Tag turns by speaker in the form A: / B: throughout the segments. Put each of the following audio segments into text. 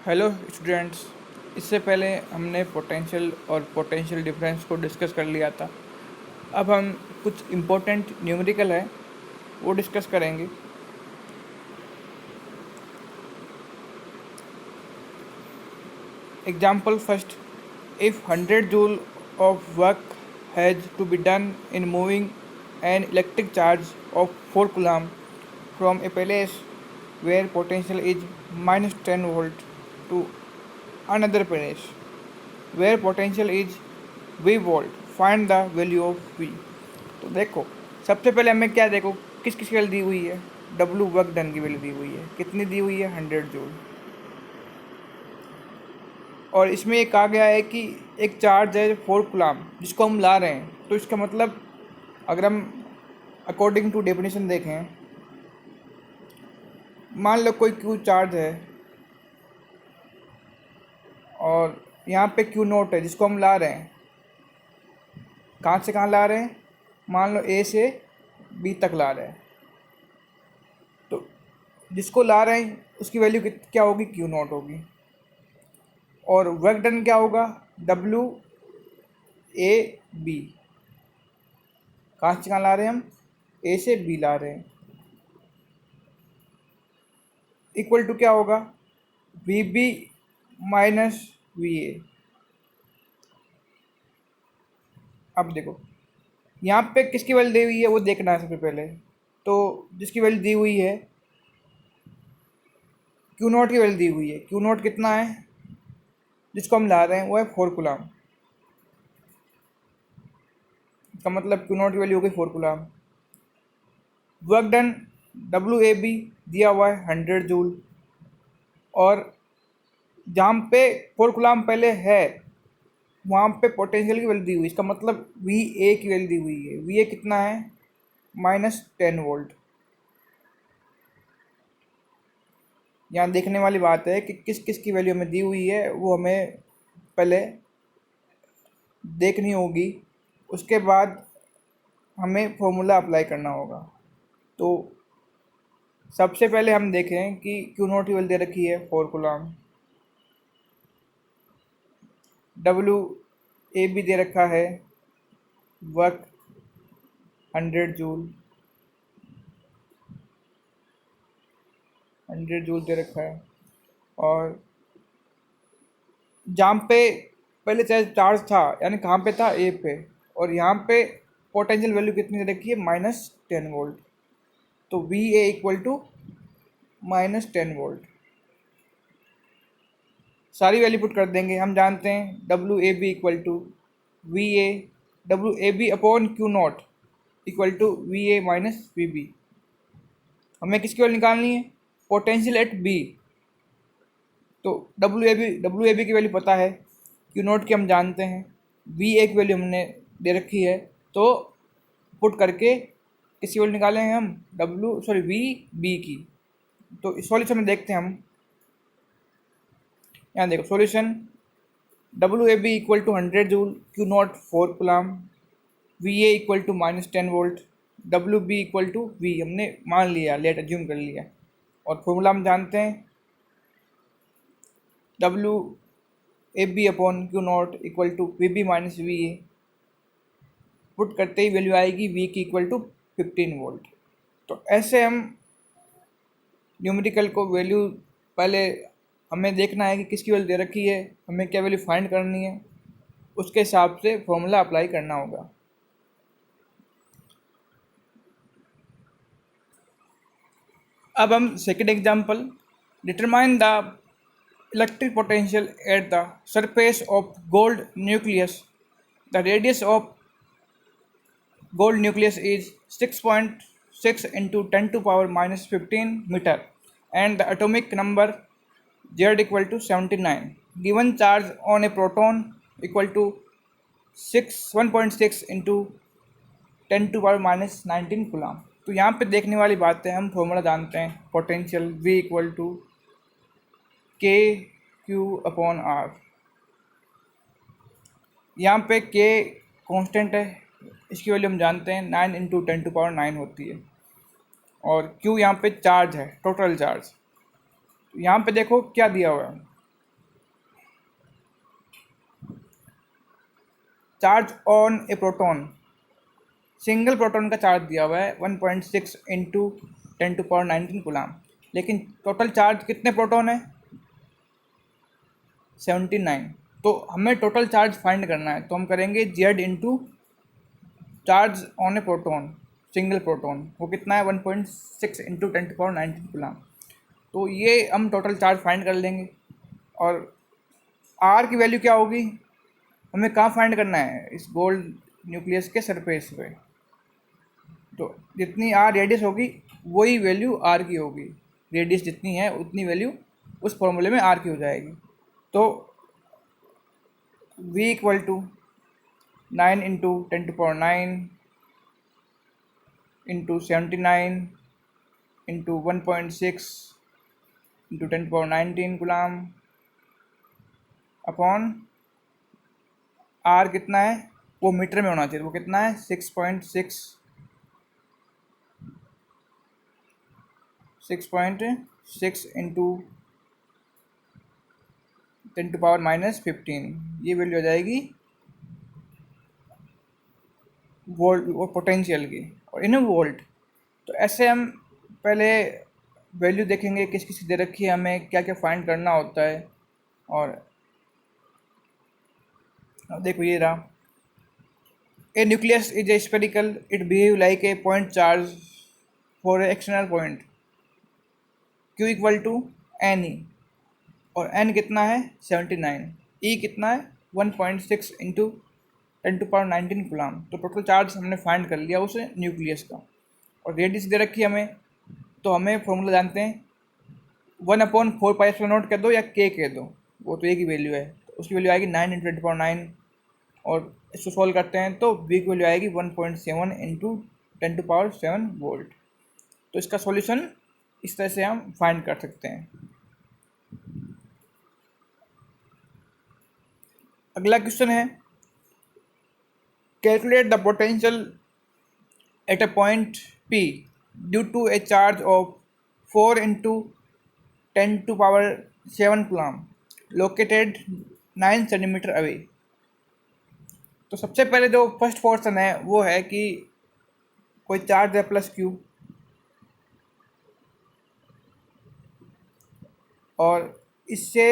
A: Hello students. इससे पहले हमने पोटेंशियल और पोटेंशियल डिफरेंस को डिस्कस कर लिया था। अब हम कुछ इम्पोर्टेंट न्यूमेरिकल है वो डिस्कस करेंगे। Example first, if 100 joule of work has to be done in moving an electric charge of 4 coulomb from a place where potential is -10 volt to another place where potential is V volt, find the value of V। तो देखो, सबसे पहले हमें क्या देखो किस किस की वैल्यू दी हुई है। W वर्क डन की वैल्यू दी हुई है, कितनी दी हुई है 100 जूल। और इसमें ये कहा गया है कि एक चार्ज है 4 कूलम जिसको हम ला रहे हैं। तो इसका मतलब अगर हम अकॉर्डिंग टू डेफिनेशन देखें, मान लो कोई क्यू चार्ज है और यहाँ पे क्यू नोट है जिसको हम ला रहे हैं। कहाँ से कहाँ ला रहे हैं? मान लो ए से बी तक ला रहे हैं। तो जिसको ला रहे हैं उसकी वैल्यू क्या होगी? क्यू नॉट होगी। और वर्क डन क्या होगा? W A B. कहाँ से कहाँ ला रहे हैं हम? ए से बी ला रहे हैं। इक्वल टू क्या होगा? V B minus V A. अब देखो यहाँ पे किसकी वैल्यू दी हुई है वो देखना है सबसे पहले। तो जिसकी वैल्यू दी हुई है क्यू नॉट की वैल्यू दी हुई है। क्यू नॉट कितना है जिसको हम ला रहे हैं? वो है 4 कूलम। इसका मतलब क्यू नॉट की वैल्यू हो गई 4 coulomb. Work done W A B दिया हुआ है 100 जूल। और जहाँ पे 4 कूलम पहले है वहाँ पे पोटेंशियल की वैल्यू दी हुई है। इसका मतलब वी ए की वैल्यू दी हुई है। वी ए कितना है? -10 वोल्ट। यहाँ देखने वाली बात है कि किस किस की वैल्यू हमें दी हुई है वो हमें पहले देखनी होगी। उसके बाद हमें फॉर्मूला अप्लाई करना होगा। तो सबसे पहले हम देखें कि क्यू नॉट की वैल्यू दे रखी है 4 कूलम। डब्ल्यू ए भी दे रखा है वर्क 100 जूल। 100 जूल दे रखा है। और जहाँ पे पहले चार्ज था यानी कहाँ पे था? ए पे। और यहाँ पे पोटेंशियल वैल्यू कितनी दे रखी है? -10 वोल्ट। तो V A equal to -10 volt. सारी वैल्यू पुट कर देंगे। हम जानते हैं W A B equal to V A, W A B upon Q not equal to V A minus V B. हमें किसकी वैल्यू निकालनी है? Potential at B. तो डब्ल्यू ए बी की वैल्यू पता है, क्यू नॉट की हम जानते हैं, वी ए की वैल्यू हमने दे रखी है। तो पुट करके किसकी वैल्यू निकालेंगे हम? वी बी की। तो इस सॉल्यूशन में देखते हैं हम। यहाँ देखो solution, W A B equal to 100 joule, Q not 4 coulomb, V A equal to -10 volt, W B equal to V हमने मान लिया, लेट एज्यूम कर लिया। और फॉर्मूला हम जानते हैं W A B upon Q not equal to V B minus V A. Put करते ही वैल्यू आएगी वी की इक्वल टू 15 वोल्ट। तो ऐसे हम न्यूमेरिकल को वैल्यू पहले हमें देखना है कि किसकी वैल्यू दे रखी है, हमें क्या वैल्यू फाइंड करनी है, उसके हिसाब से फॉर्मूला अप्लाई करना होगा। अब हम second example, determine the electric potential at the surface of gold nucleus. The radius of gold nucleus is 6.6 into 10 to power minus 15 meter and the atomic number Z equal to 79. Given charge on a proton equal to 1.6 into 10 to power minus 19 coulomb. तो यहाँ पे देखने वाली बात है, हम formula जानते हैं potential V equal to K Q upon are. यहाँ पे के कांस्टेंट है, इसकी वैल्यू हम जानते हैं 9 इंटू 10 टू पावर 9 होती है। और क्यू यहाँ पे चार्ज है, टोटल चार्ज। तो यहाँ पे देखो क्या दिया हुआ है, charge on A proton, single proton का चार्ज दिया हुआ है 1.6 इंटू 10⁻19 कूलाम, लेकिन टोटल चार्ज कितने प्रोटॉन है 79। तो हमें टोटल चार्ज फाइंड करना है, तो हम करेंगे Z into charge on A proton, single proton, वो कितना है 1.6 इंटू 10⁻19 कूलाम। तो ये हम टोटल चार्ज फाइंड कर लेंगे। और आर की वैल्यू क्या होगी, हमें कहाँ फाइंड करना है, इस गोल्ड न्यूक्लियस के सरफेस पे। तो जितनी आर रेडियस होगी वही वैल्यू आर की होगी, रेडियस जितनी है उतनी वैल्यू उस फॉर्मूले में आर की हो जाएगी। तो v equal to 9 into 10⁻9 into 79 into 1.6 into 10⁻19 coulomb upon R कितना है, वो मीटर में होना चाहिए, वो कितना है 6.6 इंटू 10⁻−15, ये वैल्यू आ जाएगी वोल्ट और पोटेंशियल की, और इन वोल्ट। तो ऐसे हम पहले वैल्यू देखेंगे किस किस दे रखी है, हमें क्या क्या फाइंड करना होता है। और देखो ये रहा, a nucleus is a spherical, it behave like a point charge for a external point Q equal to N E, और n कितना है 79, E कितना है 1.6 इंटू 10⁻19 कूलाम। तो टोटल चार्ज हमने फाइंड कर लिया उसे न्यूक्लियस का, और रेडियस दे रखी है हमें। तो हमें फॉर्मूला जानते हैं 1/4πε0 कह दो या k कह दो, वो तो एक ही वैल्यू है, तो उसकी वैल्यू आएगी 9 इंटू 10⁻9। और इसको सॉल्व करते हैं तो v की वैल्यू आएगी 1.7 इंटू 10⁻7 वोल्ट। तो इसका सॉल्यूशन इस तरह से हम फाइंड कर सकते हैं। अगला क्वेश्चन है, calculate the potential at a point P due to a charge of 4 into 10⁻7 coulomb located 9 centimetre away. तो सबसे पहले जो फर्स्ट पोर्शन है वो है कि कोई चार्ज है प्लस Q, और इससे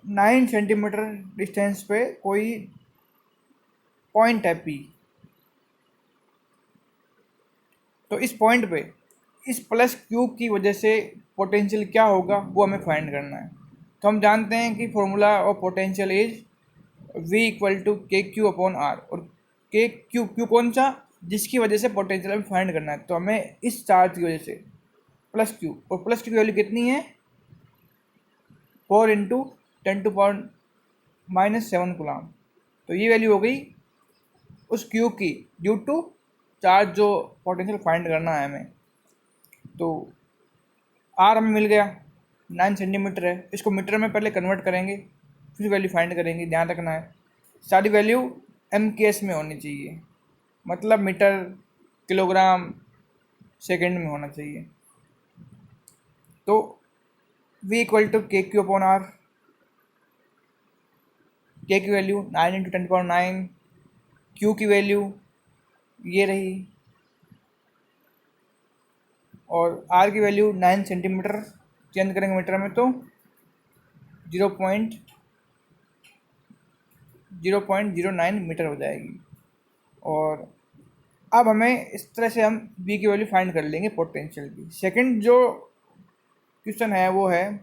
A: 9 सेंटीमीटर डिस्टेंस पे कोई पॉइंट है P। तो इस पॉइंट पे इस प्लस Q की वजह से पोटेंशियल क्या होगा वो हमें फाइंड करना है। तो हम जानते हैं कि formula of potential is V equal to K Q upon R, और के क्यू कौन सा, जिसकी वजह से पोटेंशियल हमें फाइंड करना है। तो हमें इस चार्ज की वजह से प्लस Q, और प्लस Q की वैल्यू कितनी है 4 इंटू 10⁻−7 कूलाम। तो ये वैल्यू हो गई उस Q की ड्यू टू चार्ज जो पोटेंशियल फाइंड करना है हमें। तो आर हमें मिल गया 9 सेंटीमीटर है, इसको मीटर में पहले कन्वर्ट करेंगे फिर वैल्यू फाइंड करेंगे। ध्यान रखना है सारी वैल्यू MKS में होनी चाहिए, मतलब मीटर किलोग्राम सेकंड में होना चाहिए। तो V equal to K Q upon are, के की वैल्यू 9 इंटू 10⁻9, Q की वैल्यू ये रही, और R की वैल्यू 9 सेंटीमीटर, चेंज करेंगे मीटर में तो 0.09 मीटर हो जाएगी। और अब हमें इस तरह से हम V की वैल्यू फाइंड कर लेंगे पोटेंशियल की। सेकंड जो क्वेश्चन है वो है,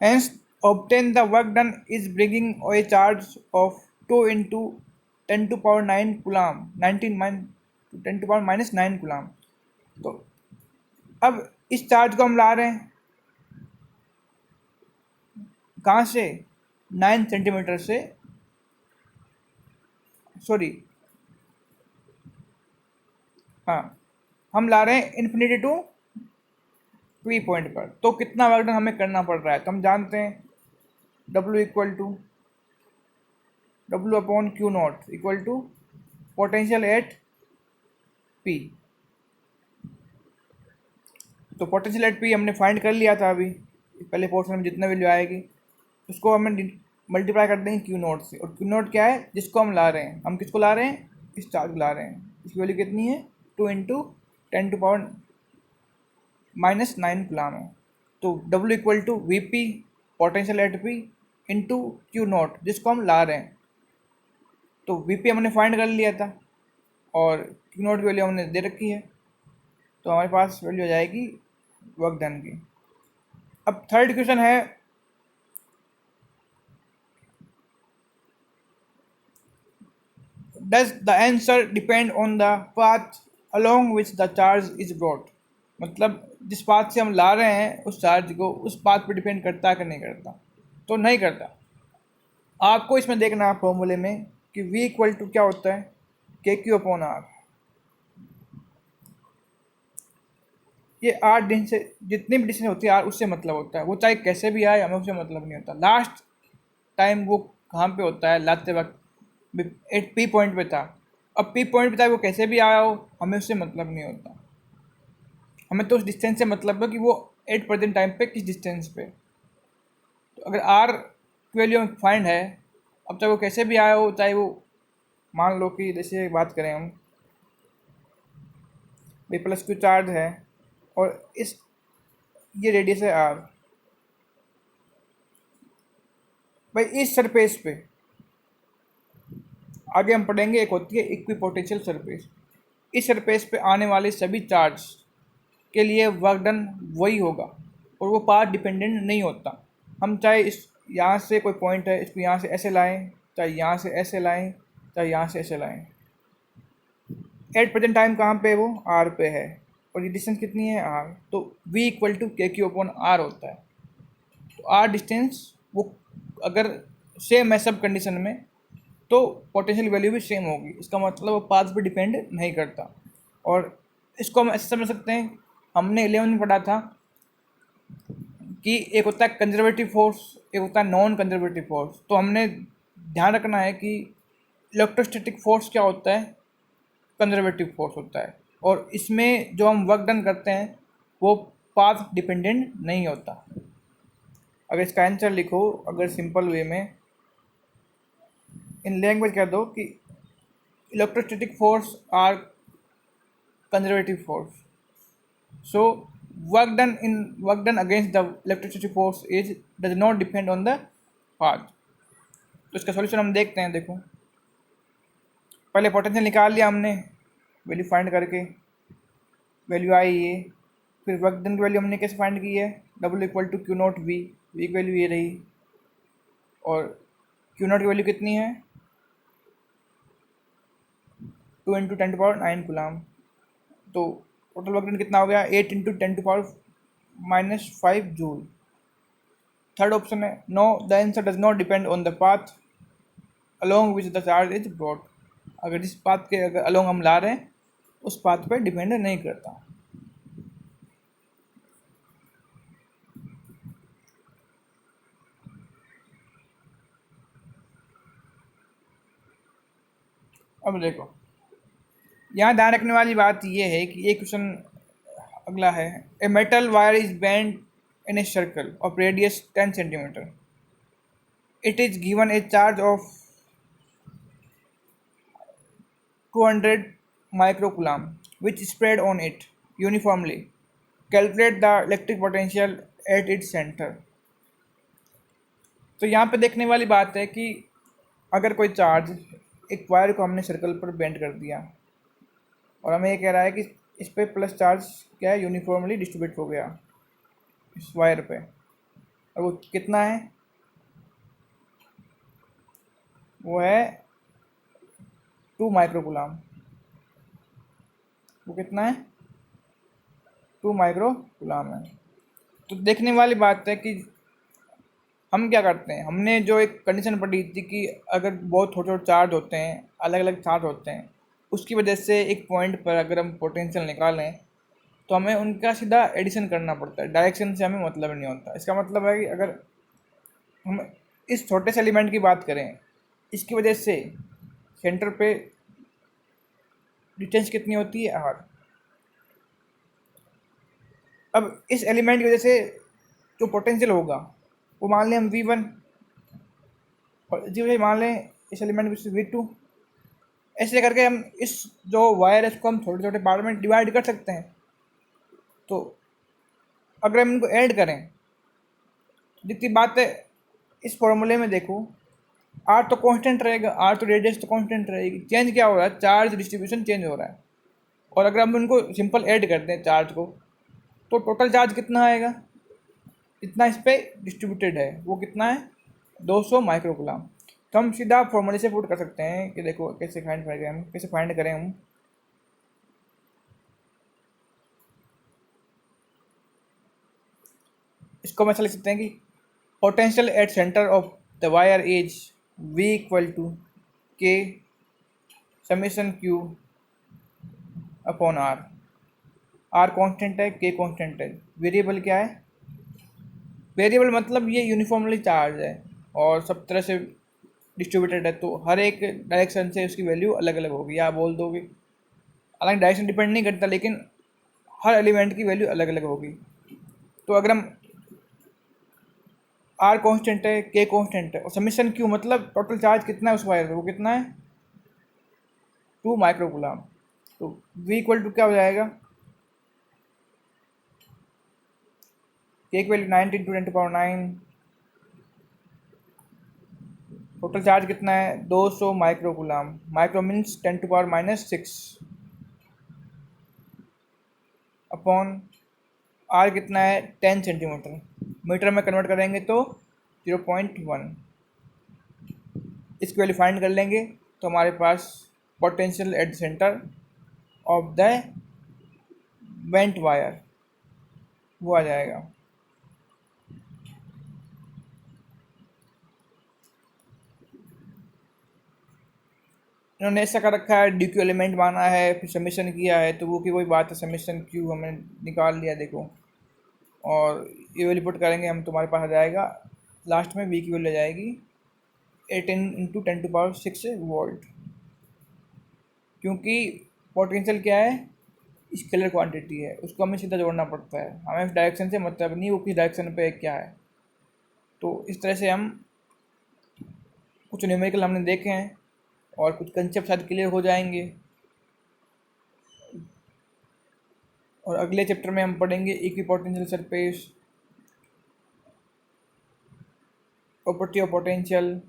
A: hence obtain the work done is bringing a charge of 2 into 10⁻9 coulomb 10⁻−9 coulomb. तो अब इस चार्ज को हम ला रहे हैं कहाँ से 9 सेंटीमीटर से, सॉरी हाँ, हम ला रहे हैं इन्फिनिटी टू P पॉइंट पर। तो कितना वर्क डन हमें करना पड़ रहा है, तो हम जानते हैं W equal to W upon Q not equal to potential at P। तो पोटेंशियल एट P हमने फाइंड कर लिया था अभी पहले पोर्शन में, जितना वैल्यू आएगी उसको हमें मल्टीप्लाई कर देंगे क्यू नोट से, और क्यू नोट क्या है, जिसको हम ला रहे हैं, हम किसको ला रहे हैं, इस चार्ज को ला रहे हैं। इसकी वैल्यू कितनी है, 2 × 10⁻⁹ कूलाम है। तो W equal to V P potential at P into Q naught जिसको हम ला रहे हैं। तो वी पी हमने फाइंड कर लिया था और क्यू नोट की वैल्यू हमने दे रखी है, तो हमारे पास वैल्यू हो जाएगी वर्क डन की। अब थर्ड क्वेश्चन है, does the answer depend on the path along which the charge is brought. मतलब जिस पाथ से हम ला रहे हैं उस चार्ज को, उस पाथ पर डिपेंड करता है कि नहीं करता, तो नहीं करता। आपको इसमें देखना है फॉर्मूले में कि v इक्वल टू क्या होता है, के क्यू अपॉन आर। ये आर डिस्टेंस, जितनी भी डिस्टेंस होती है आर उससे मतलब होता है, वो चाहे कैसे भी आए हमें उससे मतलब नहीं होता। लास्ट टाइम वो कहाँ पे होता है, लाते वक्त एक पी पॉइंट पे था, अब पी पॉइंट पे था, वो कैसे भी आया हो हमें उससे मतलब नहीं होता। हमें तो उस डिस्टेंस से मतलब है कि वो एट प्रेजेंट टाइम पे किस डिस्टेंस पे। तो अगर आर की वैल्यू फाइंड है, अब चाहे वो कैसे भी आया हो, चाहे वो मान लो कि जैसे बात करें हम, बी प्लस क्यू चार्ज है और इस ये रेडियस है आर, भाई इस सरफेस पे आगे हम पढ़ेंगे, एक होती है इक्विपोटेंशियल सरफेस। इस सरफेस पे आने वाले सभी चार्ज के लिए वर्क डन वही होगा और वो पाथ डिपेंडेंट नहीं होता। हम चाहे इस यहाँ से कोई पॉइंट है, इसको यहाँ से ऐसे लाएं, चाहे यहाँ से ऐसे लाएं, चाहे यहाँ से ऐसे लाएं, एट प्रेजेंट टाइम कहाँ पे है, वो आर पे है, और ये डिस्टेंस कितनी है आर, तो v equal to K Q upon are होता है। तो आर डिस्टेंस वो अगर सेम है सब कंडीशन में, तो पोटेंशियल वैल्यू भी सेम होगी। इसका मतलब वो पाथ पे डिपेंड नहीं करता। और इसको हम ऐसे समझ सकते हैं, हमने 11 में पढ़ा था कि एक होता है कंजर्वेटिव फोर्स, एक होता है नॉन कंजर्वेटिव फोर्स। तो हमने ध्यान रखना है कि इलेक्ट्रोस्टैटिक फोर्स क्या होता है, कंजर्वेटिव फोर्स होता है, और इसमें जो हम वर्क डन करते हैं वो पाथ डिपेंडेंट नहीं होता। अगर इसका आंसर लिखो, अगर सिंपल वे में इन लैंग्वेज कह दो कि electrostatic force are conservative force, so work done against the electricity force is does not depend on the path। तो इसका सॉल्यूशन हम देखते हैं। देखो, पहले पोटेंशियल निकाल लिया हमने वैल्यू फाइंड करके, वैल्यू आई ये, फिर वर्क डन की वैल्यू हमने कैसे फाइंड की है, W equal to Q naught V की वैल्यू ये रही, और क्यू नॉट की वैल्यू कितनी है, 2 × 10⁻⁹ कूलाम। तो टोटल वर्क डन कितना हो गया, 8 × 10⁻⁵ जूल। थर्ड ऑप्शन है, know the answer does not depend on the path along which the charge is brought. अगर जिस पाथ के अगर अलोंग हम ला रहे हैं उस पाथ पर डिपेंड नहीं करता। अब देखो, यहाँ ध्यान रखने वाली बात यह है कि ये क्वेश्चन अगला है, a metal wire is bend in a circle of radius 10 centimetre, it is given A charge of 200 microcoulomb which spread on it uniformly. Calculate the electric potential at its center। तो यहाँ पे देखने वाली बात है कि अगर कोई चार्ज, एक वायर को हमने सर्कल पर बेंड कर दिया और हमें ये कह रहा है कि इस पे प्लस चार्ज क्या है, यूनिफॉर्मली डिस्ट्रीब्यूट हो गया इस वायर पे, और वो कितना है, वो है 2 माइक्रोकूलम। वो कितना है, 2 माइक्रोकूलम है। तो देखने वाली बात है कि हम क्या करते हैं, हमने जो एक कंडीशन पढ़ी थी कि अगर बहुत छोटे छोटे चार्ज होते हैं, अलग अलग चार्ज होते हैं, उसकी वजह से एक पॉइंट पर अगर हम पोटेंशियल निकालें तो हमें उनका सीधा एडिशन करना पड़ता है, डायरेक्शन से हमें मतलब नहीं होता। इसका मतलब है कि अगर हम इस छोटे से एलिमेंट की बात करें, इसकी वजह से सेंटर पे डिस्टेंस कितनी होती है, आर। अब इस एलिमेंट की वजह से जो पोटेंशियल होगा वो मान लें हम V1, और इसी वजह से मान लें इस एलिमेंट को V2। ऐसे करके हम इस जो वायर है इसको हम छोटे छोटे पार्ट में डिवाइड कर सकते हैं। तो अगर हम इनको ऐड करें, जितनी बात है इस फॉर्मूले में देखो, आर तो कांस्टेंट रहेगा, आर तो रेडियस तो कांस्टेंट रहेगी। चेंज क्या हो रहा है? चार्ज डिस्ट्रीब्यूशन चेंज हो रहा है। और अगर हम उनको सिंपल ऐड करते हैं चार्ज को, तो टोटल चार्ज कितना आएगा? इतना इस पर डिस्ट्रीब्यूटेड है, वो कितना है? 200 माइक्रोकुलाम। तो हम सीधा फॉर्मूले से पुट कर सकते हैं कि देखो कैसे फाइंड करें हम। इसको हम ऐसा लिख सकते हैं कि potential at centre of the wire is V equal to K summation Q upon R. R constant है, के कांस्टेंट है। वेरिएबल क्या है? वेरिएबल मतलब ये यूनिफॉर्मली चार्ज है और सब तरह से डिस्ट्रीब्यूटेड है, तो हर एक डायरेक्शन से उसकी वैल्यू अलग अलग होगी। या बोल दो कि हालांकि डायरेक्शन डिपेंड नहीं करता, लेकिन हर एलिमेंट की वैल्यू अलग अलग होगी। तो अगर हम आर कांस्टेंट है, के कांस्टेंट है, और समीशन क्यू मतलब टोटल चार्ज कितना है उस वायर पे, वो कितना है? 2 माइक्रोकुलाम। तो V इक्वल टू क्या हो जाएगा? के की वैल्यू 9 × 10⁹। टोटल चार्ज कितना है? 200 microcoulomb. Micro means 10⁻⁻6 upon R कितना है? 10 सेंटीमीटर। मीटर में कन्वर्ट करेंगे तो 0.1। इसकी वैल्यू फाइंड कर लेंगे तो हमारे पास potential at centre of the bent wire वो आ जाएगा। इन्होंने ऐसा कर रखा है, डी क्यू एलिमेंट माना है, फिर समीशन किया है, तो वो की वही बात है, समीशन क्यू हमने निकाल लिया देखो। और ये वैल्यू पुट करेंगे हम, तुम्हारे पास आ जाएगा लास्ट में V की वैल्यू आ जाएगी 18 × 10⁶ वोल्ट। क्योंकि पोटेंशियल क्या है? स्केलर क्वांटिटी है, उसको हमें सीधा जोड़ना पड़ता है, हमें इस डायरेक्शन से मतलब नहीं वो किस डायरेक्शन पे क्या है। तो इस तरह से हम कुछ न्यूमेरिकल हमने देखे हैं और कुछ कंसेप्ट शायद क्लियर हो जाएंगे। और अगले चैप्टर में हम पढ़ेंगे equipotential surface, property of potential,